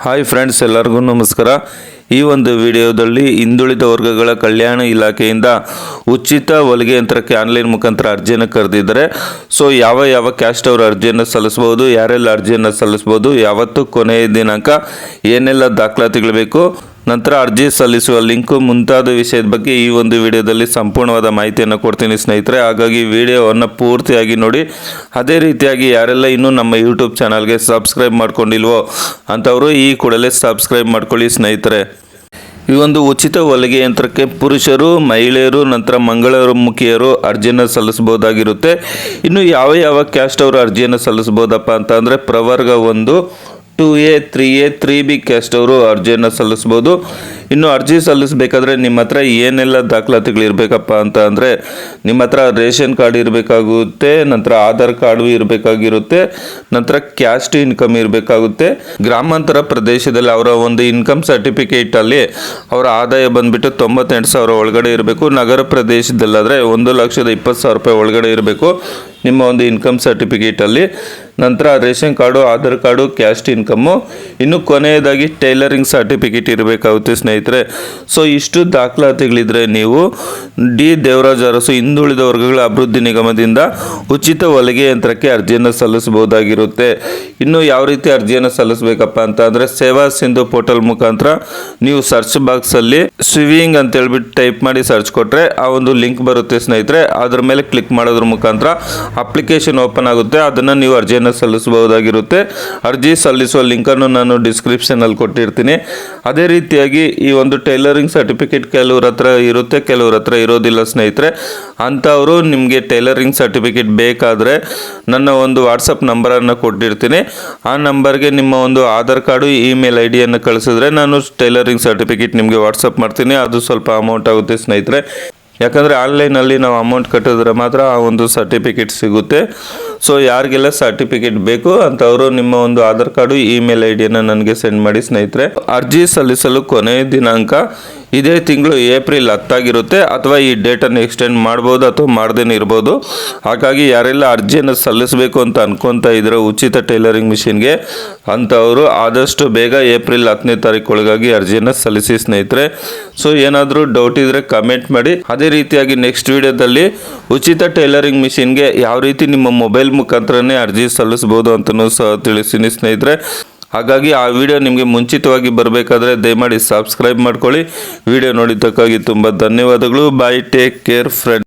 Hi friends, ಎಲ್ಲರಿಗೂ ನಮಸ್ಕಾರ. ಈ ಒಂದು ವಿಡಿಯೋದಲ್ಲಿ ಹಿಂದುಳಿದ ವರ್ಗಗಳ ಕಲ್ಯಾಣ ಇಲಾಖೆಯಿಂದ ಉಚಿತ ಹೊಲಿಗೆ ಯಂತ್ರಕ್ಕೆ ಆನ್ಲೈನ್ ಮುಖಾಂತರ ಅರ್ಜಿಯನ್ನು ಕರೆದಿದ್ದಾರೆ. ಸೊ ಯಾವ ಕ್ಯಾಸ್ಟ್ ಅವರು ಅರ್ಜಿಯನ್ನು ಸಲ್ಲಿಸಬಹುದು, ಯಾರೆಲ್ಲ ಅರ್ಜಿಯನ್ನು ಸಲ್ಲಿಸಬಹುದು, ಯಾವತ್ತು ಕೊನೆಯ ದಿನಾಂಕ, ಏನೆಲ್ಲ ದಾಖಲಾತಿಗಳು ಬೇಕು, ನಂತರ ಅರ್ಜಿ ಸಲ್ಲಿಸುವ ಲಿಂಕು ಮುಂತಾದ ವಿಷಯದ ಬಗ್ಗೆ ಈ ಒಂದು ವಿಡಿಯೋದಲ್ಲಿ ಸಂಪೂರ್ಣವಾದ ಮಾಹಿತಿಯನ್ನು ಕೊಡ್ತೀನಿ ಸ್ನೇಹಿತರೆ. ಹಾಗಾಗಿ ವಿಡಿಯೋವನ್ನು ಪೂರ್ತಿಯಾಗಿ ನೋಡಿ. ಅದೇ ರೀತಿಯಾಗಿ ಯಾರೆಲ್ಲ ಇನ್ನೂ ನಮ್ಮ ಯೂಟ್ಯೂಬ್ ಚಾನಲ್ಗೆ ಸಬ್ಸ್ಕ್ರೈಬ್ ಮಾಡ್ಕೊಂಡಿಲ್ವೋ ಅಂಥವರು ಈ ಕೂಡಲೇ ಸಬ್ಸ್ಕ್ರೈಬ್ ಮಾಡ್ಕೊಳ್ಳಿ ಸ್ನೇಹಿತರೆ. ಈ ಒಂದು ಉಚಿತ ಹೊಲಿಗೆ ಯಂತ್ರಕ್ಕೆ ಪುರುಷರು, ಮಹಿಳೆಯರು, ನಂತರ ಮಂಗಳಮುಖಿಯರು ಅರ್ಜಿಯನ್ನು ಸಲ್ಲಿಸಬಹುದಾಗಿರುತ್ತೆ. ಇನ್ನು ಯಾವ ಕ್ಯಾಸ್ಟ್ ಅವರು ಅರ್ಜಿಯನ್ನು ಸಲ್ಲಿಸಬಹುದಪ್ಪ ಅಂತ ಅಂದರೆ ಪ್ರವರ್ಗ 1, 2A, 3A, 3B ಕ್ಯಾಸ್ಟ್ ಅವರು ಅರ್ಜಿಯನ್ನು ಸಲ್ಲಿಸ್ಬೋದು. ಇನ್ನು ಅರ್ಜಿ ಸಲ್ಲಿಸಬೇಕಾದ್ರೆ ನಿಮ್ಮ ಹತ್ರ ಏನೆಲ್ಲ ದಾಖಲಾತಿಗಳು ಇರಬೇಕಪ್ಪ ಅಂತ ಅಂದರೆ ನಿಮ್ಮ ಹತ್ರ ರೇಷನ್ ಕಾರ್ಡ್ ಇರಬೇಕಾಗುತ್ತೆ, ನಂತರ ಆಧಾರ್ ಕಾರ್ಡು ಇರಬೇಕಾಗಿರುತ್ತೆ, ನಂತರ ಕ್ಯಾಸ್ಟ್ ಇನ್ಕಮ್ ಇರಬೇಕಾಗುತ್ತೆ. ಗ್ರಾಮಾಂತರ ಪ್ರದೇಶದಲ್ಲಿ ಅವರ ಒಂದು ಇನ್ಕಮ್ ಸರ್ಟಿಫಿಕೇಟಲ್ಲಿ ಅವರ ಆದಾಯ ಬಂದುಬಿಟ್ಟು 98,000 ಒಳಗಡೆ ಇರಬೇಕು. ನಗರ ಪ್ರದೇಶದಲ್ಲಾದರೆ 1,20,000 ರೂಪಾಯಿ ಒಳಗಡೆ ಇರಬೇಕು ನಿಮ್ಮ ಒಂದು ಇನ್ಕಮ್ ಸರ್ಟಿಫಿಕೇಟಲ್ಲಿ. ನಂತರ ration card, Aadhaar card, caste income, ಇನ್ನು ಕೊನೆಯದಾಗಿ ಟೈಲರಿಂಗ್ ಸರ್ಟಿಫಿಕೇಟ್ ಇರಬೇಕಾಗುತ್ತೆ ಸ್ನೇಹಿತರೆ. ಸೊ ಇಷ್ಟು ದಾಖಲಾತಿಗಳಿದ್ರೆ ನೀವು ಡಿ ದೇವರಾಜ್ ಅರಸು ಹಿಂದುಳಿದ ವರ್ಗಗಳ ಅಭಿವೃದ್ಧಿ ನಿಗಮದಿಂದ ಉಚಿತ ಹೊಲಿಗೆ ಯಂತ್ರಕ್ಕೆ ಅರ್ಜಿಯನ್ನು ಸಲ್ಲಿಸಬಹುದಾಗಿರುತ್ತೆ. ಇನ್ನು ಯಾವ ರೀತಿ ಅರ್ಜಿಯನ್ನು ಸಲ್ಲಿಸಬೇಕಪ್ಪ ಅಂತ ಅಂದರೆ ಸೇವಾ ಸಿಂಧು ಪೋರ್ಟಲ್ ಮುಖಾಂತರ ನೀವು ಸರ್ಚ್ ಬಾಕ್ಸಲ್ಲಿ ಸ್ವಿವಿಂಗ್ ಅಂತ ಹೇಳ್ಬಿಟ್ಟು ಟೈಪ್ ಮಾಡಿ ಸರ್ಚ್ ಕೊಟ್ಟರೆ ಆ ಒಂದು ಲಿಂಕ್ ಬರುತ್ತೆ ಸ್ನೇಹಿತರೆ. ಅದ್ರ ಮೇಲೆ ಕ್ಲಿಕ್ ಮಾಡೋದ್ರ ಮುಖಾಂತರ ಅಪ್ಲಿಕೇಶನ್ ಓಪನ್ ಆಗುತ್ತೆ. ಅದನ್ನು ನೀವು ಅರ್ಜಿಯನ್ನು ಸಲ್ಲಿಸಬಹುದಾಗಿರುತ್ತೆ. ಅರ್ಜಿ ಸಲ್ಲಿಸುವ ಲಿಂಕನ್ನು ನಾನು ಡಿಸ್ಕ್ರಿಪ್ಷನಲ್ಲಿ ಕೊಟ್ಟಿರ್ತೀನಿ. ಅದೇ ರೀತಿಯಾಗಿ ಈ ಒಂದು ಟೈಲರಿಂಗ್ ಸರ್ಟಿಫಿಕೇಟ್ ಕೆಲವ್ರ ಹತ್ರ ಇರುತ್ತೆ, ಕೆಲವ್ರ ಹತ್ರ ಇರೋದಿಲ್ಲ ಸ್ನೇಹಿತರೆ. ಅಂಥವರು ನಿಮಗೆ ಟೈಲರಿಂಗ್ ಸರ್ಟಿಫಿಕೇಟ್ ಬೇಕಾದರೆ ನನ್ನ ಒಂದು ವಾಟ್ಸಪ್ ನಂಬರನ್ನು ಕೊಟ್ಟಿರ್ತೀನಿ. ಆ ನಂಬರ್ಗೆ ನಿಮ್ಮ ಒಂದು ಆಧಾರ್ ಕಾರ್ಡು, ಇಮೇಲ್ ಐಡಿಯನ್ನು ಕಳಿಸಿದ್ರೆ ನಾನು ಟೈಲರಿಂಗ್ ಸರ್ಟಿಫಿಕೇಟ್ ನಿಮಗೆ ವಾಟ್ಸಪ್ ಮಾಡ್ತೀನಿ. ಅದು ಸ್ವಲ್ಪ ಅಮೌಂಟ್ ಆಗುತ್ತೆ ಸ್ನೇಹಿತರೆ. ಯಾಕಂದರೆ ಆನ್ಲೈನಲ್ಲಿ ನಾವು ಅಮೌಂಟ್ ಕಟ್ಟಿದ್ರೆ ಮಾತ್ರ ಆ ಒಂದು ಸರ್ಟಿಫಿಕೇಟ್ ಸಿಗುತ್ತೆ. ಸೊ ಯಾರಿಗೆಲ್ಲ ಸರ್ಟಿಫಿಕೇಟ್ ಬೇಕು ಅಂಥವರು ನಿಮ್ಮ ಒಂದು ಆಧಾರ್ ಕಾರ್ಡು, ಇಮೇಲ್ ಐಡಿಯನ್ನು ನನಗೆ ಸೆಂಡ್ ಮಾಡಿ ಸ್ನೇಹಿತರೆ. ಅರ್ಜಿ ಸಲ್ಲಿಸಲು ಕೊನೆಯ ದಿನಾಂಕ ಇದೇ ತಿಂಗಳು ಏಪ್ರಿಲ್ 10 ಆಗಿರುತ್ತೆ, ಅಥವಾ ಈ ಡೇಟನ್ನು ಎಕ್ಸ್ಟೆಂಡ್ ಮಾಡ್ಬೋದು ಅಥವಾ ಮಾಡ್ದೇನೆ ಇರ್ಬೋದು. ಹಾಗಾಗಿ ಯಾರೆಲ್ಲ ಅರ್ಜಿಯನ್ನು ಸಲ್ಲಿಸಬೇಕು ಅಂತ ಅನ್ಕೊತಾ ಇದ್ರೆ ಉಚಿತ ಟೈಲರಿಂಗ್ ಮಿಷಿನ್ಗೆ ಅಂಥವರು ಆದಷ್ಟು ಬೇಗ ಏಪ್ರಿಲ್ 10ನೇ ತಾರೀಕು ಒಳಗಾಗಿ ಅರ್ಜಿಯನ್ನು ಸಲ್ಲಿಸಿ ಸ್ನೇಹಿತರೆ. ಸೊ ಏನಾದರೂ ಡೌಟ್ ಇದ್ದರೆ ಕಮೆಂಟ್ ಮಾಡಿ. ಅದೇ ರೀತಿಯಾಗಿ ನೆಕ್ಸ್ಟ್ ವಿಡಿಯೋದಲ್ಲಿ ಉಚಿತ ಟೈಲರಿಂಗ್ ಮಿಷಿನ್ಗೆ ಯಾವ ರೀತಿ ನಿಮ್ಮ ಮೊಬೈಲ್ ಮುಖಾಂತರನೇ ಅರ್ಜಿ ಸಲ್ಲಿಸ್ಬೋದು ಅಂತಲೂ ಸಹ ತಿಳಿಸ್ತೀನಿ ಸ್ನೇಹಿತರೆ. ಹಾಗಾಗಿ ಆ ವಿಡಿಯೋ ನಿಮಗೆ ಮುಂಚಿತವಾಗಿ ಬರಬೇಕಾದ್ರೆ ದಯಮಾಡಿ ಸಬ್ಸ್ಕ್ರೈಬ್ ಮಾಡ್ಕೊಳ್ಳಿ. ವಿಡಿಯೋ ನೋಡಿದ್ದಕ್ಕಾಗಿ ತುಂಬ ಧನ್ಯವಾದಗಳು. ಬಾಯ್, ಟೇಕ್ ಕೇರ್ ಫ್ರೆಂಡ್.